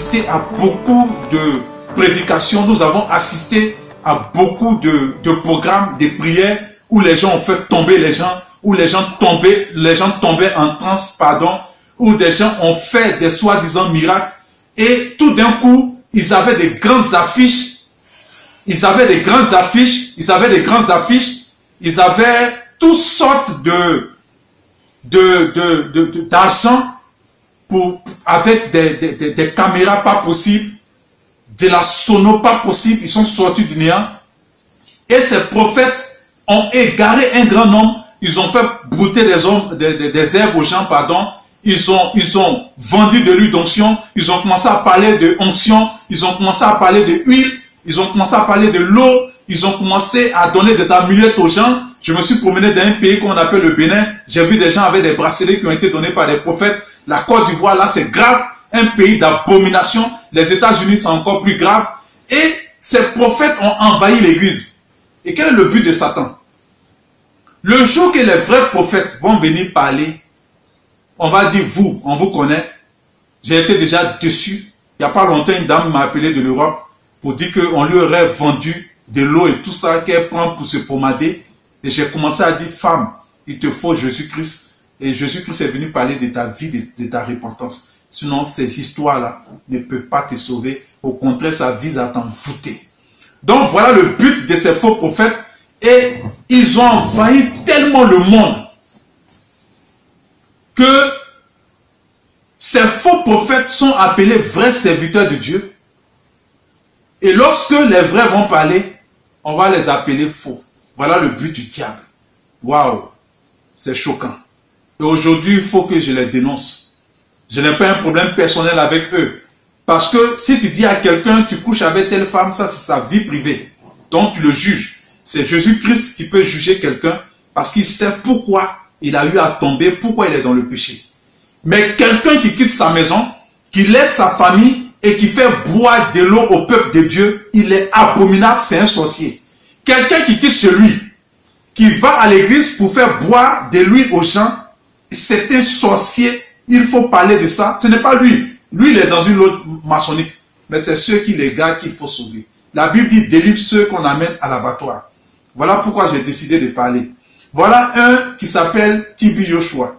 assisté à beaucoup de prédications, nous avons assisté à beaucoup de programmes, de prières où les gens ont fait tomber les gens, où les gens tombaient en transe, pardon, où des gens ont fait des soi-disant miracles et tout d'un coup, ils avaient des grandes affiches, ils avaient toutes sortes d'argent avec des caméras pas possibles, de la sono pas possible, ils sont sortis du néant. Et ces prophètes ont égaré un grand nombre, ils ont fait brouter des herbes aux gens, pardon. Ils ont vendu de l'huile d'onction, ils ont commencé à parler de onction, ils ont commencé à parler de huile, ils ont commencé à parler de l'eau, ils ont commencé à donner des amulettes aux gens. Je me suis promené dans un pays qu'on appelle le Bénin, j'ai vu des gens avec des bracelets qui ont été donnés par des prophètes. La Côte d'Ivoire, là, c'est grave, un pays d'abomination. Les États-Unis, c'est encore plus grave. Et ces prophètes ont envahi l'église. Et quel est le but de Satan? Le jour que les vrais prophètes vont venir parler, on va dire, vous, on vous connaît. J'ai été déjà déçu. Il n'y a pas longtemps, une dame m'a appelé de l'Europe pour dire qu'on lui aurait vendu de l'eau et tout ça qu'elle prend pour se pomader. Et j'ai commencé à dire, femme, il te faut Jésus-Christ. Et Jésus-Christ est venu parler de ta vie, de ta repentance. Sinon, ces histoires-là ne peuvent pas te sauver. Au contraire, ça vise à t'envoûter. Donc, voilà le but de ces faux prophètes. Et ils ont envahi tellement le monde que ces faux prophètes sont appelés vrais serviteurs de Dieu. Et lorsque les vrais vont parler, on va les appeler faux. Voilà le but du diable. Waouh, c'est choquant. Et aujourd'hui, il faut que je les dénonce. Je n'ai pas un problème personnel avec eux. Parce que si tu dis à quelqu'un, tu couches avec telle femme, ça c'est sa vie privée. Donc tu le juges. C'est Jésus-Christ qui peut juger quelqu'un parce qu'il sait pourquoi il a eu à tomber, pourquoi il est dans le péché. Mais quelqu'un qui quitte sa maison, qui laisse sa famille et qui fait boire de l'eau au peuple de Dieu, il est abominable, c'est un sorcier. Quelqu'un qui quitte chez lui, qui va à l'église pour faire boire de l'huile aux gens, c'est un sorcier. Il faut parler de ça. Ce n'est pas lui. Lui, il est dans une loge maçonnique. Mais c'est ceux qui les gardent qu'il faut sauver. La Bible dit, délivre ceux qu'on amène à l'abattoir. Voilà pourquoi j'ai décidé de parler. Voilà un qui s'appelle Tibi Joshua.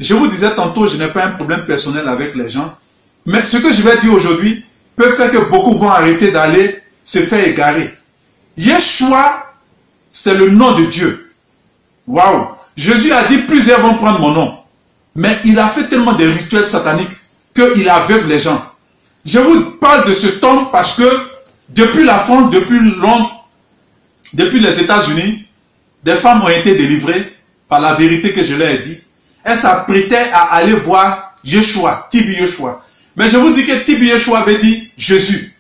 Je vous disais tantôt, je n'ai pas un problème personnel avec les gens. Mais ce que je vais dire aujourd'hui peut faire que beaucoup vont arrêter d'aller se faire égarer. Yeshua, c'est le nom de Dieu. Waouh! Jésus a dit, plusieurs vont prendre mon nom. Mais il a fait tellement de rituels sataniques qu'il aveugle les gens. Je vous parle de cet homme parce que depuis la France, depuis Londres, depuis les États-Unis, des femmes ont été délivrées par la vérité que je leur ai dit. Elles s'apprêtaient à aller voir Yeshua, Tibi Yeshua. Mais je vous dis que Tibi Yeshua avait dit Jésus.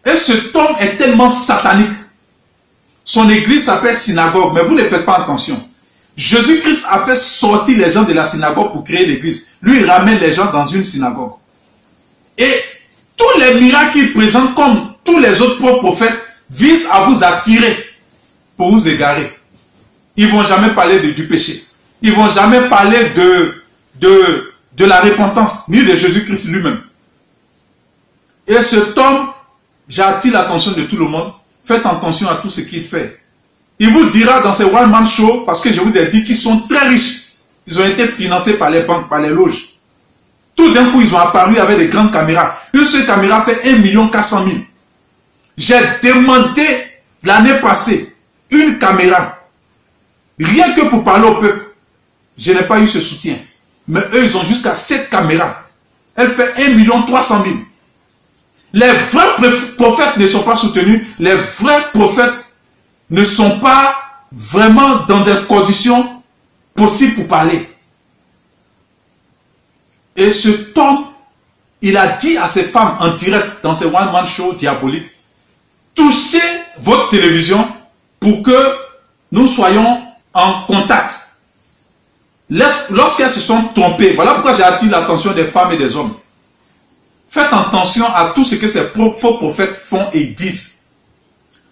Et cet homme est tellement satanique. Son église s'appelle synagogue, mais vous ne faites pas attention. Jésus-Christ a fait sortir les gens de la synagogue pour créer l'église. Lui, il ramène les gens dans une synagogue. Et tous les miracles qu'il présente, comme tous les autres prophètes, visent à vous attirer pour vous égarer. Ils ne vont jamais parler du péché. Ils ne vont jamais parler de la repentance, ni de Jésus-Christ lui-même. Et cet homme, j'attire l'attention de tout le monde. Faites attention à tout ce qu'il fait. Il vous dira dans ces one-man shows, parce que je vous ai dit qu'ils sont très riches. Ils ont été financés par les banques, par les loges. Tout d'un coup, ils ont apparu avec des grandes caméras. Une seule caméra fait 1 400 000. J'ai demandé l'année passée une caméra. Rien que pour parler au peuple. Je n'ai pas eu ce soutien. Mais eux, ils ont jusqu'à 7 caméras. Elle fait 1 300 000. Les vrais prophètes ne sont pas soutenus. Les vrais prophètes ne sont pas vraiment dans des conditions possibles pour parler. Et cet homme, il a dit à ces femmes en direct dans ces one-man shows diaboliques, touchez votre télévision pour que nous soyons en contact. Lorsqu'elles se sont trompées, voilà pourquoi j'ai attiré l'attention des femmes et des hommes. Faites attention à tout ce que ces faux prophètes font et disent.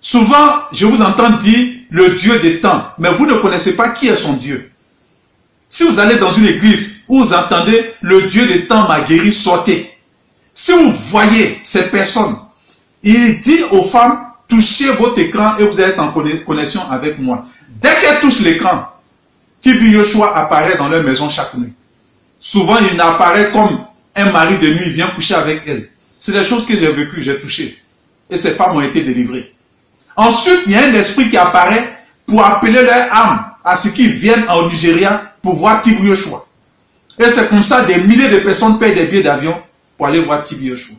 Souvent, je vous entends dire le Dieu des temps, mais vous ne connaissez pas qui est son Dieu. Si vous allez dans une église où vous entendez le Dieu des temps m'a guéri, sortez. Si vous voyez ces personnes, il dit aux femmes, touchez votre écran et vous allez être en connexion avec moi. Dès qu'elles touchent l'écran, Tibi Joshua apparaît dans leur maison chaque nuit. Souvent, il apparaît comme un mari de nuit, il vient coucher avec elle. C'est des choses que j'ai vécues, j'ai touché. Et ces femmes ont été délivrées. Ensuite, il y a un esprit qui apparaît pour appeler leur âme à ce qu'ils viennent au Nigeria pour voir Tibi Joshua. Et c'est comme ça, des milliers de personnes payent des billets d'avion pour aller voir Tibi Joshua.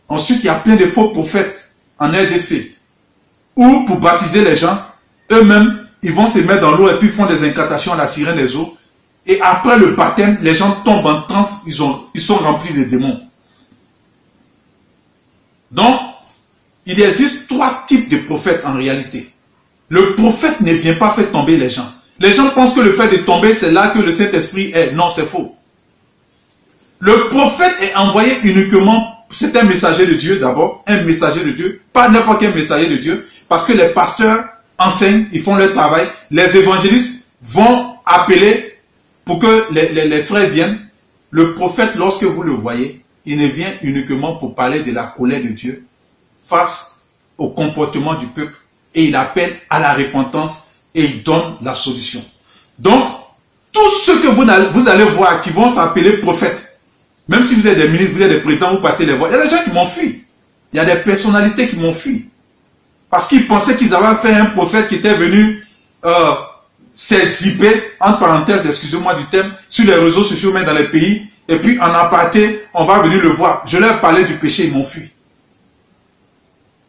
Ensuite, il y a plein de faux prophètes en RDC. Ou pour baptiser les gens, eux-mêmes, ils vont se mettre dans l'eau et puis font des incantations à la sirène des eaux. Et après le baptême, les gens tombent en transe, ils sont remplis de démons. Donc, il existe 3 types de prophètes en réalité. Le prophète ne vient pas faire tomber les gens. Les gens pensent que le fait de tomber, c'est là que le Saint-Esprit est. Non, c'est faux. Le prophète est envoyé uniquement, c'est un messager de Dieu d'abord, un messager de Dieu, pas n'importe quel messager de Dieu, parce que les pasteurs enseignent, ils font leur travail, les évangélistes vont appeler pour que les frères viennent. Le prophète, lorsque vous le voyez, il ne vient uniquement pour parler de la colère de Dieu face au comportement du peuple et il appelle à la repentance et il donne la solution. Donc, tous ceux que vous allez voir qui vont s'appeler prophètes, même si vous êtes des ministres, vous êtes des présidents, vous partez les voir, il y a des gens qui m'ont fui. Il y a des personnalités qui m'ont fui. Parce qu'ils pensaient qu'ils avaient fait un prophète qui était venu s'exhiber, entre parenthèses, excusez-moi du terme, sur les réseaux sociaux, même dans les pays, et puis en aparté, on va venir le voir. Je leur parlais du péché, ils m'ont fui.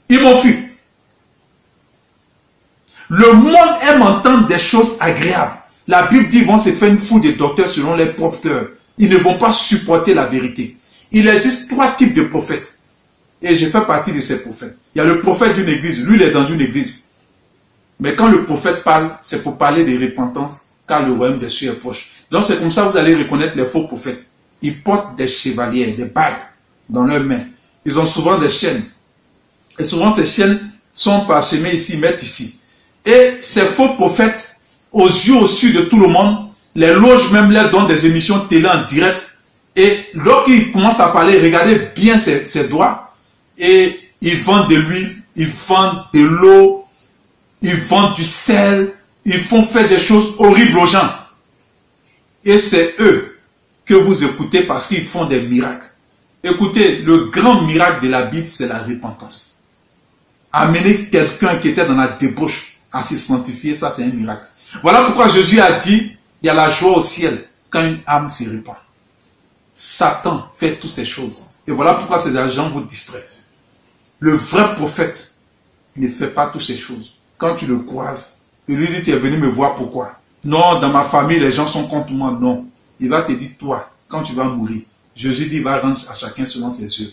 Ils m'ont fui. Le monde aime entendre des choses agréables. La Bible dit qu'ils vont se faire une foule de docteurs selon leur propre cœur. Ils ne vont pas supporter la vérité. Il existe 3 types de prophètes. Et je fais partie de ces prophètes. Il y a le prophète d'une église. Lui, il est dans une église. Mais quand le prophète parle, c'est pour parler de repentance, car le royaume des cieux est proche. Donc c'est comme ça que vous allez reconnaître les faux prophètes. Ils portent des chevaliers, des bagues dans leurs mains. Ils ont souvent des chaînes. Et souvent ces chaînes sont parsemées ici, mettent ici. Et ces faux prophètes, aux yeux au-dessus de tout le monde, les loges même leur donnent des émissions télé en direct. Et lorsqu'ils commencent à parler, regardez bien ses doigts. Et ils vendent de l'huile, ils vendent de l'eau, ils vendent du sel, ils font faire des choses horribles aux gens. Et c'est eux que vous écoutez parce qu'ils font des miracles. Écoutez, le grand miracle de la Bible, c'est la repentance. Amener quelqu'un qui était dans la débauche à se sanctifier, ça c'est un miracle. Voilà pourquoi Jésus a dit, il y a la joie au ciel quand une âme se répand. Satan fait toutes ces choses. Et voilà pourquoi ces agents vous distraient. Le vrai prophète ne fait pas toutes ces choses. Quand tu le croises, il lui dit, tu es venu me voir pourquoi? Non, dans ma famille, les gens sont contre moi. Non. Il va te dire, toi, quand tu vas mourir, Jésus dit, il va rendre à chacun selon ses yeux.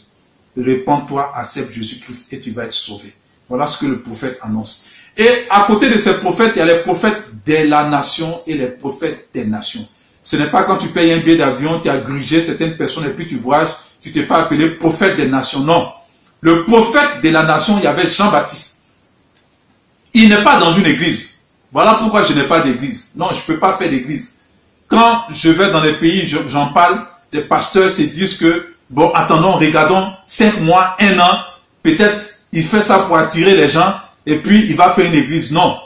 Répands-toi, accepte Jésus-Christ et tu vas être sauvé. Voilà ce que le prophète annonce. Et à côté de ces prophètes, il y a les prophètes de la nation et les prophètes des nations. Ce n'est pas quand tu payes un billet d'avion, tu as grugé certaines personnes et puis tu voyages, tu te fais appeler prophète des nations. Non. Le prophète de la nation, il y avait Jean-Baptiste. Il n'est pas dans une église. Voilà pourquoi je n'ai pas d'église. Non, je ne peux pas faire d'église. Quand je vais dans les pays, j'en parle, les pasteurs se disent que, bon, attendons, regardons, 5 mois, 1 an, peut-être il fait ça pour attirer les gens et puis il va faire une église. Non.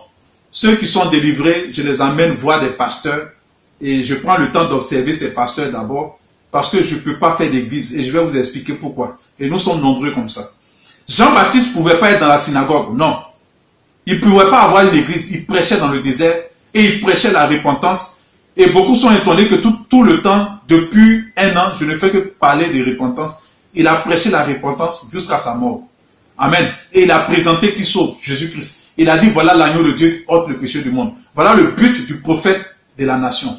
Ceux qui sont délivrés, je les amène voir des pasteurs et je prends le temps d'observer ces pasteurs d'abord parce que je ne peux pas faire d'église et je vais vous expliquer pourquoi. Et nous sommes nombreux comme ça. Jean-Baptiste ne pouvait pas être dans la synagogue, non. Il ne pouvait pas avoir une église, il prêchait dans le désert et il prêchait la repentance. Et beaucoup sont étonnés que tout le temps, depuis 1 an, je ne fais que parler de repentance. Il a prêché la repentance jusqu'à sa mort. Amen. Et il a présenté qui sauve, Jésus-Christ. Il a dit, voilà l'agneau de Dieu qui ôte le péché du monde. Voilà le but du prophète de la nation.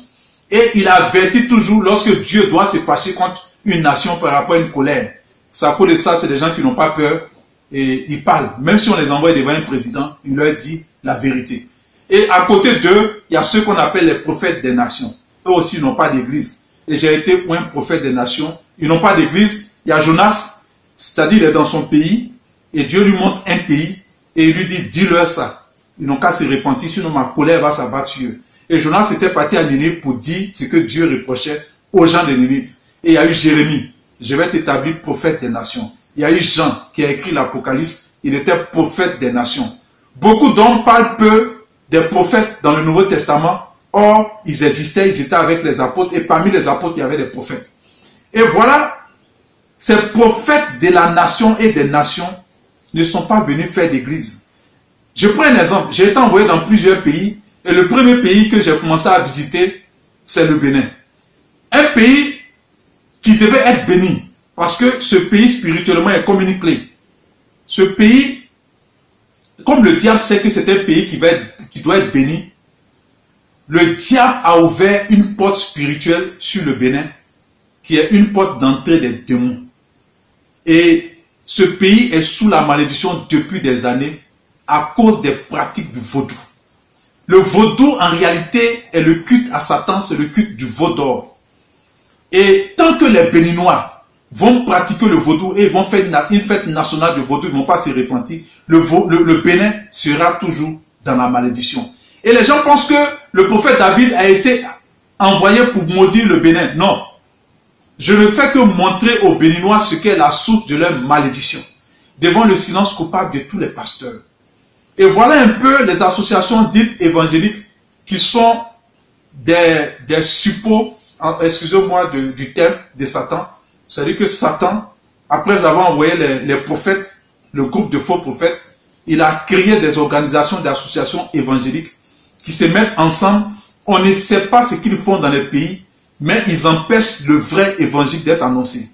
Et il avertit toujours, lorsque Dieu doit se fâcher contre une nation par rapport à une colère. C'est à cause de ça, c'est des gens qui n'ont pas peur. Et ils parlent. Même si on les envoie devant un président, il leur dit la vérité. Et à côté d'eux, il y a ceux qu'on appelle les prophètes des nations. Eux aussi n'ont pas d'église. Et j'ai été un prophète des nations. Ils n'ont pas d'église. Il y a Jonas, c'est-à-dire il est dans son pays. Et Dieu lui montre un pays. Et il lui dit, dis-leur ça. Ils n'ont qu'à se repentir, sinon ma colère va s'abattre sur eux. Et Jonas était parti à Ninive pour dire ce que Dieu reprochait aux gens de Ninive. Et il y a eu Jérémie. je vais t'établir prophète des nations. Il y a eu Jean qui a écrit l'Apocalypse, il était prophète des nations. Beaucoup d'hommes parlent peu des prophètes dans le Nouveau Testament. Or, ils existaient, ils étaient avec les apôtres, et parmi les apôtres, il y avait des prophètes. Et voilà, ces prophètes de la nation et des nations ne sont pas venus faire d'église. Je prends un exemple, j'ai été envoyé dans plusieurs pays, et le premier pays que j'ai commencé à visiter, c'est le Bénin. Un pays qui devait être béni, parce que ce pays spirituellement est comme une clé. Ce pays, comme le diable sait que c'est un pays qui doit être béni, le diable a ouvert une porte spirituelle sur le Bénin, qui est une porte d'entrée des démons. Et ce pays est sous la malédiction depuis des années à cause des pratiques du vaudou. Le vaudou, en réalité, est le culte à Satan, c'est le culte du veau d'or. Et tant que les Béninois vont pratiquer le vaudou et vont faire une fête nationale de vaudou, ils ne vont pas se repentir, le Bénin sera toujours dans la malédiction. Et les gens pensent que le prophète David a été envoyé pour maudire le Bénin. Non. Je ne fais que montrer aux Béninois ce qu'est la source de leur malédiction, devant le silence coupable de tous les pasteurs. Et voilà un peu les associations dites évangéliques qui sont des suppôts, excusez-moi du terme, de Satan. C'est-à-dire que Satan, après avoir envoyé les prophètes, le groupe de faux prophètes, il a créé des organisations, des associations évangéliques qui se mettent ensemble. On ne sait pas ce qu'ils font dans les pays, mais ils empêchent le vrai évangile d'être annoncé.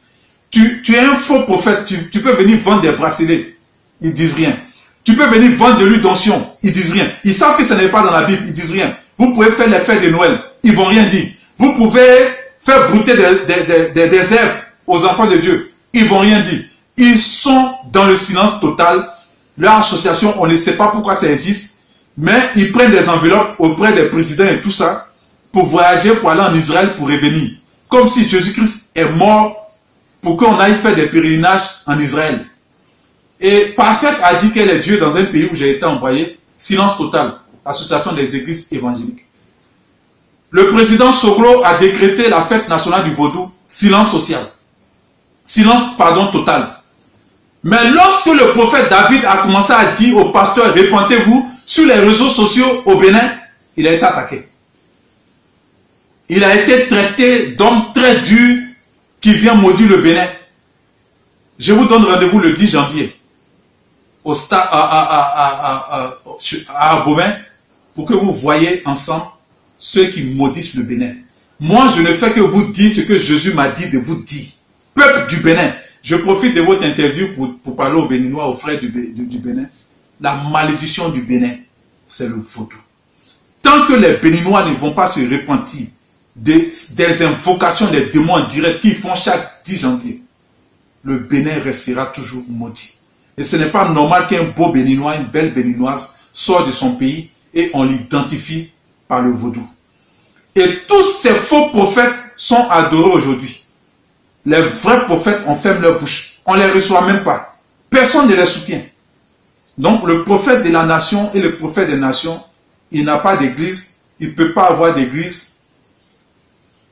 Tu es un faux prophète, tu peux venir vendre des bracelets, ils disent rien. Tu peux venir vendre de l'huile d'onction, ils disent rien. Ils savent que ce n'est pas dans la Bible, ils disent rien. Vous pouvez faire les fêtes de Noël, ils vont rien dire. Vous pouvez faire brouter des herbes aux enfants de Dieu, ils vont rien dire. Ils sont dans le silence total. Leur association, on ne sait pas pourquoi ça existe, mais ils prennent des enveloppes auprès des présidents et tout ça pour voyager, pour aller en Israël, pour revenir. Comme si Jésus-Christ est mort pour qu'on aille faire des pèlerinages en Israël. Et Parfait a dit qu'elle est Dieu dans un pays où j'ai été envoyé. Silence total. Association des églises évangéliques. Le président Soklo a décrété la fête nationale du vaudou. Silence social. Silence, pardon, total. Mais lorsque le prophète David a commencé à dire aux pasteurs, répentez-vous, sur les réseaux sociaux au Bénin, il a été attaqué. Il a été traité d'homme très dur qui vient maudire le Bénin. Je vous donne rendez-vous le 10 janvier au stade à Abomey pour que vous voyez ensemble ceux qui maudissent le Bénin. Moi, je ne fais que vous dire ce que Jésus m'a dit de vous dire. Peuple du Bénin, je profite de votre interview pour parler aux Béninois, aux frères du Bénin. La malédiction du Bénin, c'est le vaudou. Tant que les Béninois ne vont pas se repentir des invocations des démons en direct qu'ils font chaque 10 janvier, le Bénin restera toujours maudit. Et ce n'est pas normal qu'un beau Béninois, une belle Béninoise sorte de son pays et on l'identifie par le vaudou. Et tous ces faux prophètes sont adorés aujourd'hui. Les vrais prophètes, on ferme leur bouche. On ne les reçoit même pas. Personne ne les soutient. Donc le prophète de la nation et le prophète des nations, il n'a pas d'église, il ne peut pas avoir d'église.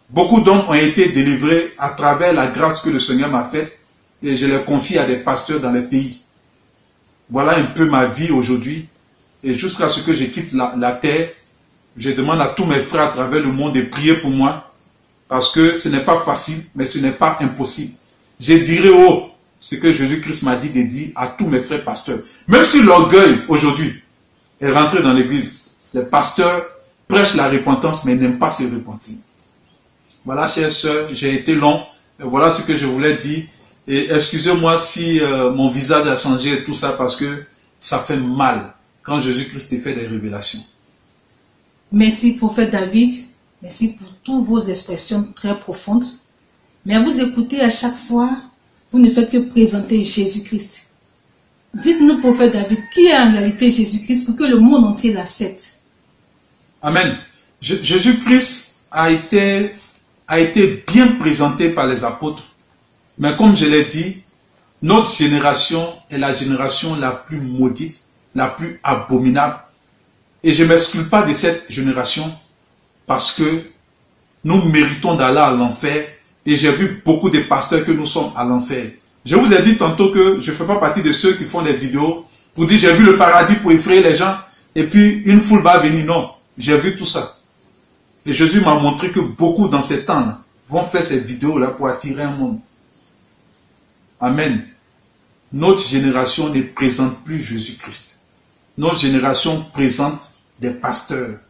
Beaucoup d'hommes ont été délivrés à travers la grâce que le Seigneur m'a faite et je les confie à des pasteurs dans les pays. Voilà un peu ma vie aujourd'hui et jusqu'à ce que je quitte la terre, je demande à tous mes frères à travers le monde de prier pour moi parce que ce n'est pas facile, mais ce n'est pas impossible. Je dirai haut ce que Jésus-Christ m'a dit de dire à tous mes frères pasteurs. Même si l'orgueil aujourd'hui est rentré dans l'église, les pasteurs prêchent la repentance mais n'aiment pas se repentir. Voilà, chers sœurs, j'ai été long. Voilà ce que je voulais dire. Et excusez-moi si mon visage a changé et tout ça parce que ça fait mal quand Jésus-Christ te fait des révélations. Merci, prophète David. Merci pour toutes vos expressions très profondes. Mais à vous écouter à chaque fois, vous ne faites que présenter Jésus-Christ. Dites-nous, prophète David, qui est en réalité Jésus-Christ pour que le monde entier l'accepte? Amen. Jésus-Christ a été bien présenté par les apôtres. Mais comme je l'ai dit, notre génération est la génération la plus maudite, la plus abominable. Et je ne m'exclus pas de cette génération parce que nous méritons d'aller à l'enfer Et j'ai vu beaucoup de pasteurs que nous sommes à l'enfer. Je vous ai dit tantôt que je ne fais pas partie de ceux qui font des vidéos pour dire j'ai vu le paradis pour effrayer les gens et puis une foule va venir. Non, j'ai vu tout ça. Et Jésus m'a montré que beaucoup dans ces temps vont faire ces vidéos-là pour attirer un monde. Amen. Notre génération ne présente plus Jésus-Christ. Notre génération présente des pasteurs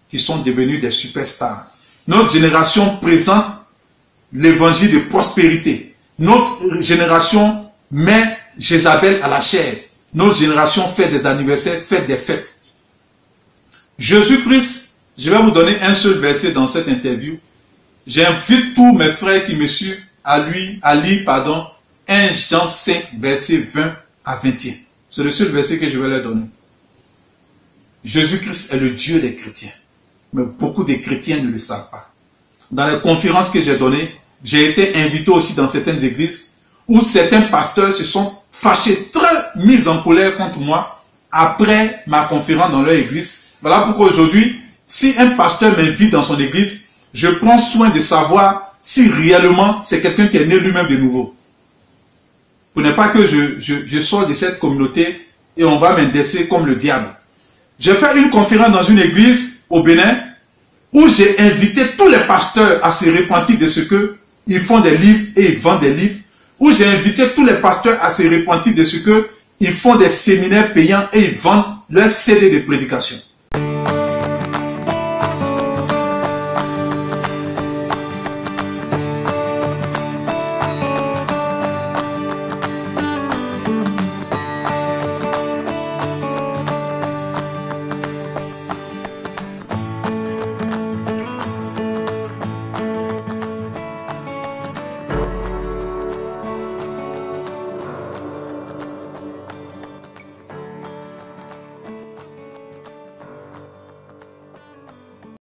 qui sont devenus des superstars. Notre génération présente l'évangile de prospérité. Notre génération met Jézabel à la chair. Notre génération fait des anniversaires, fait des fêtes. Jésus-Christ, je vais vous donner un seul verset dans cette interview. J'invite tous mes frères qui me suivent à lire 1 Jean 5, verset 20 à 21. C'est le seul verset que je vais leur donner. Jésus-Christ est le Dieu des chrétiens. Mais beaucoup de chrétiens ne le savent pas. Dans les conférences que j'ai données, j'ai été invité aussi dans certaines églises où certains pasteurs se sont fâchés, très mis en colère contre moi après ma conférence dans leur église. Voilà pourquoi aujourd'hui, si un pasteur m'invite dans son église, je prends soin de savoir si réellement c'est quelqu'un qui est né lui-même de nouveau. Pour ne pas que je sors de cette communauté et on va m'indexer comme le diable. J'ai fait une conférence dans une église au Bénin où j'ai invité tous les pasteurs à se repentir de ce qu'ils font des livres et ils vendent des livres. Où j'ai invité tous les pasteurs à se repentir de ce qu'ils font des séminaires payants et ils vendent leurs CD de prédication.